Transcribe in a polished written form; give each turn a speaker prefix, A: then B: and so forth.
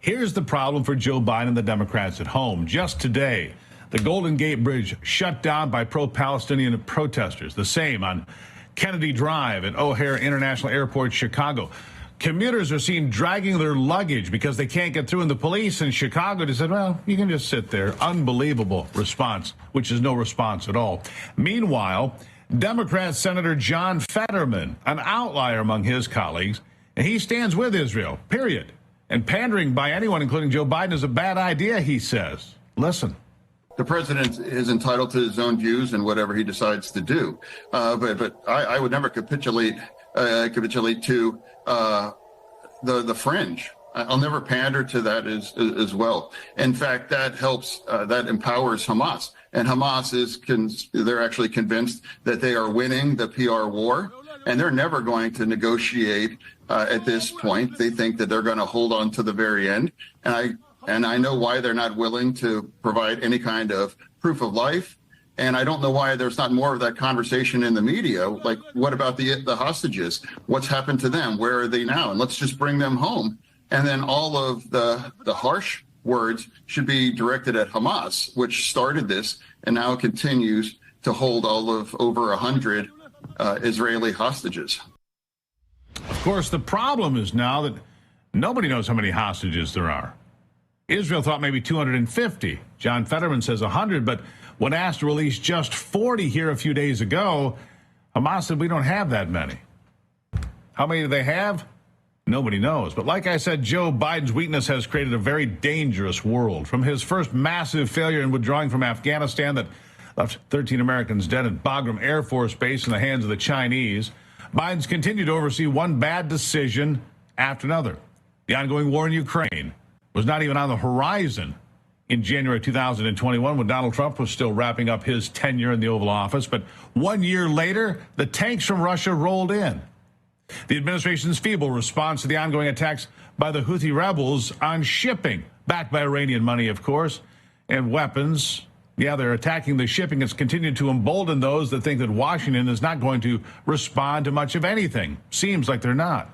A: Here's the problem for Joe Biden and the Democrats at home. Just today, the Golden Gate Bridge shut down by pro-Palestinian protesters. The same on Kennedy Drive at O'Hare International Airport, Chicago. Commuters are seen dragging their luggage because they can't get through, and the police in Chicago just said, well, you can just sit there. Unbelievable response, which is no response at all. Meanwhile, Democrat Senator John Fetterman, an outlier among his colleagues, and he stands with Israel, period. And pandering by anyone, including Joe Biden, is a bad idea, he says. Listen.
B: The president is entitled to his own views and whatever he decides to do. But I would never capitulate to the fringe. I'll never pander to that as well. In fact, that helps, that empowers Hamas. And Hamas they're actually convinced that they are winning the PR war, and they're never going to negotiate at this point. They think that they're going to hold on to the very end. And I know why they're not willing to provide any kind of proof of life. And I don't know why there's not more of that conversation in the media. Like, what about the hostages? What's happened to them? Where are they now? And let's just bring them home. And then all of the harsh words should be directed at Hamas, which started this and now continues to hold all of over 100 Israeli hostages.
A: Of course, the problem is now that nobody knows how many hostages there are. Israel thought maybe 250. John Fetterman says 100, but when asked to release just 40 here a few days ago, Hamas said we don't have that many. How many do they have? Nobody knows. But like I said, Joe Biden's weakness has created a very dangerous world. From his first massive failure in withdrawing from Afghanistan that left 13 Americans dead at Bagram Air Force Base in the hands of the Chinese, Biden's continued to oversee one bad decision after another. The ongoing war in Ukraine was not even on the horizon in January 2021 when Donald Trump was still wrapping up his tenure in the Oval Office. But 1 year later, the tanks from Russia rolled in. The administration's feeble response to the ongoing attacks by the Houthi rebels on shipping, backed by Iranian money, of course, and weapons. Yeah, they're attacking the shipping. It's continued to embolden those that think that Washington is not going to respond to much of anything. Seems like they're not.